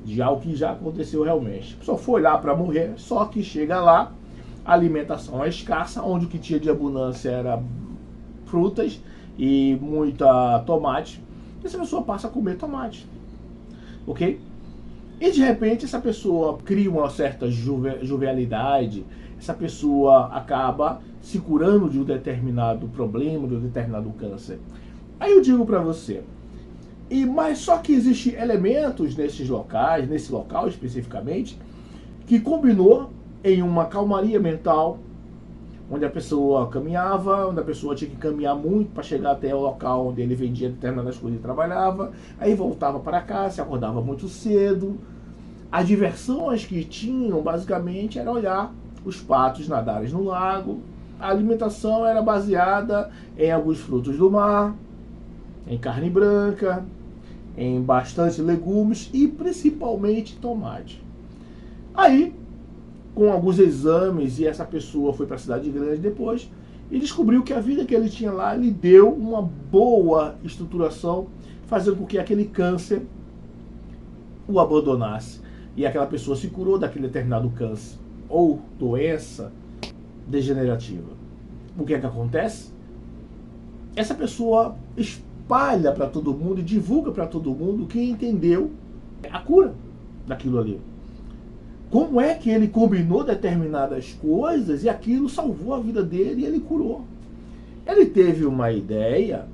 de algo que já aconteceu realmente. A pessoa foi lá para morrer, só que chega lá, a alimentação é escassa, onde o que tinha de abundância era frutas e muita tomate. E essa pessoa passa a comer tomate, ok? E de repente essa pessoa cria uma certa jovialidade, essa pessoa acaba se curando de um determinado problema, de um determinado câncer. Aí eu digo para você, mas só que existem elementos nesses locais, nesse local especificamente, que combinou em uma calmaria mental, onde a pessoa caminhava, onde a pessoa tinha que caminhar muito para chegar até o local onde ele vendia determinadas coisas e trabalhava, aí voltava para casa, se acordava muito cedo. As diversões que tinham basicamente era olhar os patos nadarem no lago. A alimentação era baseada em alguns frutos do mar, em carne branca, em bastante legumes e principalmente tomate. Aí, com alguns exames, e essa pessoa foi para a cidade grande depois, e descobriu que a vida que ele tinha lá lhe deu uma boa estruturação, fazendo com que aquele câncer o abandonasse. E aquela pessoa se curou daquele determinado câncer ou doença degenerativa. O que é que acontece? Essa pessoa espalha para todo mundo e divulga para todo mundo que entendeu a cura daquilo ali. Como é que ele combinou determinadas coisas e aquilo salvou a vida dele e ele curou. Ele teve uma ideia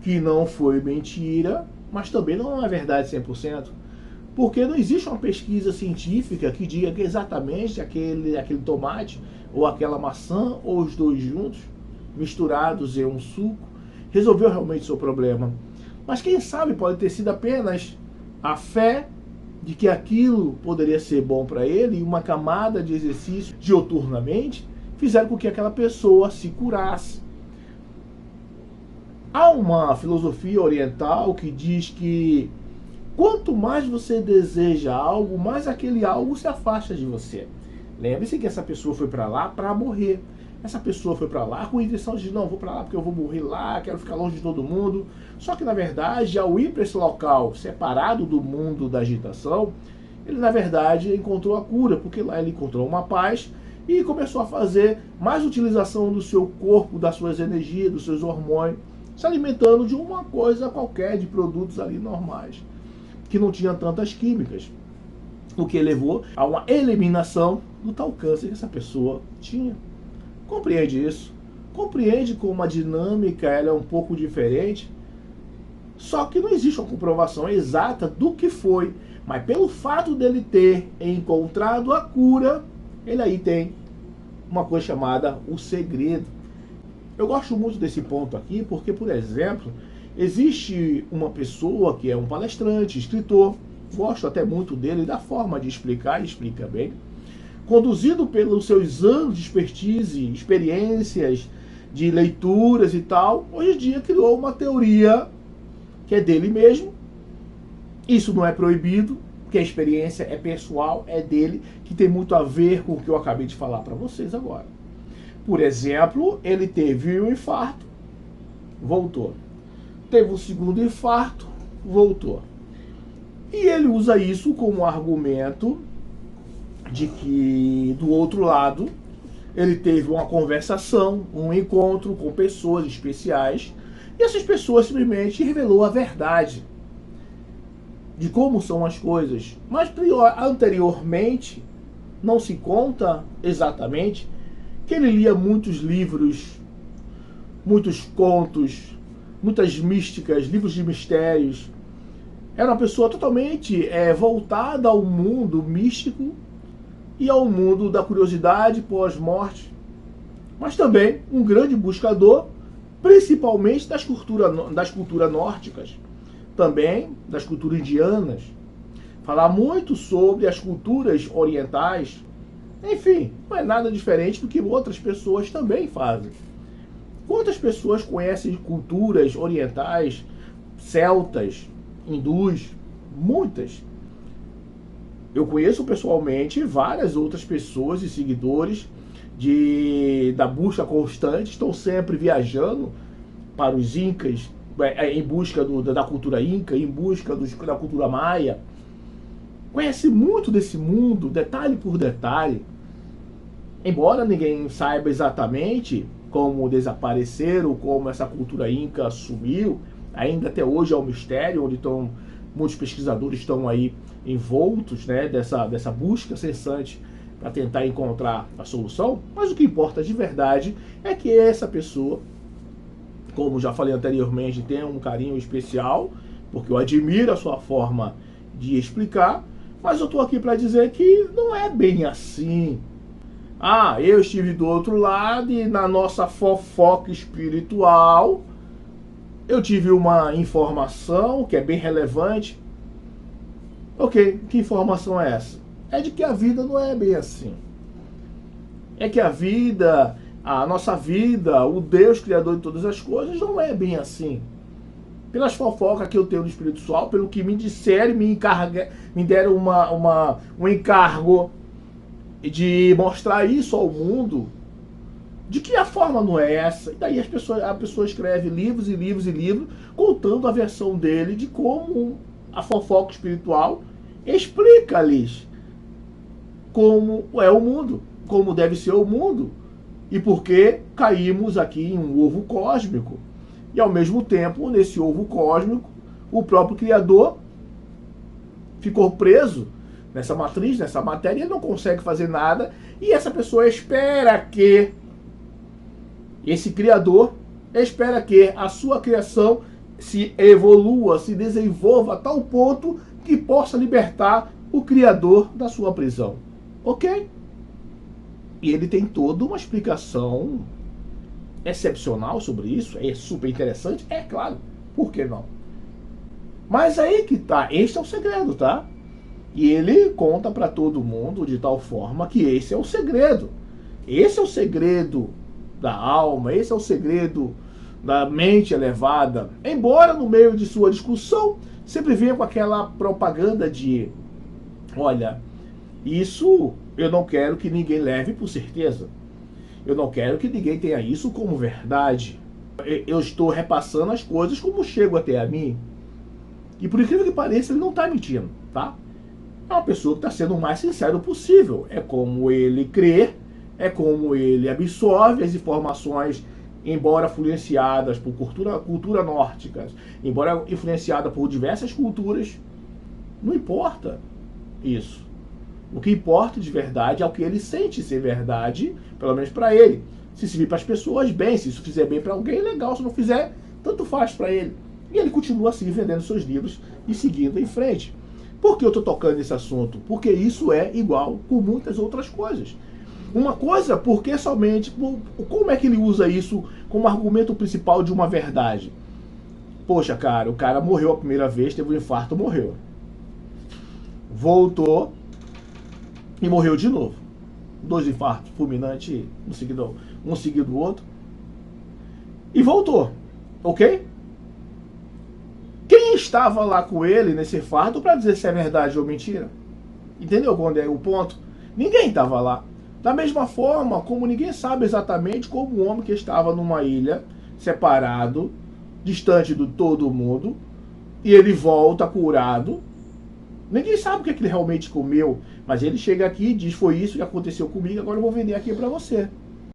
que não foi mentira, mas também não é verdade 100%, porque não existe uma pesquisa científica que diga que exatamente aquele tomate ou aquela maçã ou os dois juntos, misturados em um suco, resolveu realmente o seu problema. Mas quem sabe pode ter sido apenas a fé de que aquilo poderia ser bom para ele e uma camada de exercício dioturnamente fizeram com que aquela pessoa se curasse. Há uma filosofia oriental que diz que quanto mais você deseja algo, mais aquele algo se afasta de você. Lembre-se que essa pessoa foi para lá para morrer. Essa pessoa foi para lá com a intenção de não, vou para lá porque eu vou morrer lá, quero ficar longe de todo mundo. Só que na verdade, ao ir para esse local separado do mundo da agitação, ele na verdade encontrou a cura, porque lá ele encontrou uma paz e começou a fazer mais utilização do seu corpo, das suas energias, dos seus hormônios, se alimentando de uma coisa qualquer, de produtos ali normais, que não tinha tantas químicas, o que levou a uma eliminação do tal câncer que essa pessoa tinha. Compreende isso? Compreende como a dinâmica ela é um pouco diferente? Só que não existe uma comprovação exata do que foi, mas pelo fato dele ter encontrado a cura, ele aí tem uma coisa chamada o segredo. Eu gosto muito desse ponto aqui porque, por exemplo, existe uma pessoa que é um palestrante, escritor, gosto até muito dele, da forma de explicar, e explica bem, conduzido pelos seus anos de expertise, experiências de leituras e tal, hoje em dia criou uma teoria que é dele mesmo. Isso não é proibido, porque a experiência é pessoal, é dele, que tem muito a ver com o que eu acabei de falar para vocês agora. Por exemplo, ele teve um infarto, voltou. Teve um segundo infarto, voltou. E ele usa isso como argumento de que, do outro lado, ele teve uma conversação, um encontro com pessoas especiais, e essas pessoas simplesmente revelou a verdade de como são as coisas. Mas anteriormente, não se conta exatamente que ele lia muitos livros, muitos contos, muitas místicas, livros de mistérios. Era uma pessoa totalmente voltada ao mundo místico e ao mundo da curiosidade pós-morte, mas também um grande buscador, principalmente das culturas nórdicas, também das culturas indianas, falar muito sobre as culturas orientais. Enfim, não é nada diferente do que outras pessoas também fazem. Quantas pessoas conhecem culturas orientais, celtas, hindus? Muitas. Eu conheço pessoalmente várias outras pessoas e seguidores da busca constante, estão sempre viajando para os incas, em busca da cultura inca, em busca da cultura maia. conhece muito desse mundo, detalhe por detalhe. Embora ninguém saiba exatamente como desapareceram, como essa cultura inca sumiu, ainda até hoje é um mistério, onde estão muitos pesquisadores estão aí envoltos, né, dessa busca cessante para tentar encontrar a solução. Mas o que importa de verdade é que essa pessoa, como já falei anteriormente, tem um carinho especial, porque eu admiro a sua forma de explicar, mas eu estou aqui para dizer que não é bem assim. Ah, eu estive do outro lado e na nossa fofoca espiritual eu tive uma informação que é bem relevante. Ok, que informação é essa? É de que a vida não é bem assim. É que a vida, a nossa vida, o Deus Criador de todas as coisas não é bem assim. Pelas fofocas que eu tenho no espiritual, pelo que me disseram, me deram um encargo de mostrar isso ao mundo, de que a forma não é essa. E daí a pessoa escreve livros e livros e livros contando a versão dele de como a fofoca espiritual explica-lhes como é o mundo, como deve ser o mundo, e por que caímos aqui em um ovo cósmico. E ao mesmo tempo, nesse ovo cósmico, o próprio Criador ficou preso nessa matriz, nessa matéria, ele não consegue fazer nada, e essa pessoa espera que esse Criador espera que a sua criação se evolua, se desenvolva a tal ponto que possa libertar o Criador da sua prisão. Ok? E ele tem toda uma explicação excepcional sobre isso, é super interessante, é claro, por que não? Mas aí que tá, este é o segredo, tá? E ele conta para todo mundo de tal forma que esse é o segredo. Esse é o segredo da alma, esse é o segredo da mente elevada. Embora no meio de sua discussão sempre venha com aquela propaganda de: olha, isso eu não quero que ninguém leve por certeza. Eu não quero que ninguém tenha isso como verdade. Eu estou repassando as coisas como chegam até a mim. E por incrível que pareça, ele não está mentindo, tá? É uma pessoa que está sendo o mais sincero possível. É como ele crê, é como ele absorve as informações, embora influenciadas por cultura nórdica, embora influenciada por diversas culturas, não importa isso. O que importa de verdade é o que ele sente ser verdade, pelo menos para ele. Se servir para as pessoas, bem. Se isso fizer bem para alguém, legal. Se não fizer, tanto faz para ele. E ele continua assim, vendendo seus livros e seguindo em frente. Por que eu estou tocando nesse assunto? Porque isso é igual com muitas outras coisas. Uma coisa, porque somente... Como é que ele usa isso como argumento principal de uma verdade? Poxa, cara, o cara morreu a primeira vez, teve um infarto, morreu. Voltou e morreu de novo. 2 infartos fulminantes, um seguido do outro. E voltou, ok? Quem estava lá com ele nesse infarto para dizer se é verdade ou mentira? Entendeu quando é o ponto? Ninguém estava lá. Da mesma forma como ninguém sabe exatamente como o homem que estava numa ilha, separado, distante de todo mundo, e ele volta curado. Ninguém sabe o que ele realmente comeu, mas ele chega aqui e diz: foi isso que aconteceu comigo, agora eu vou vender aqui para você.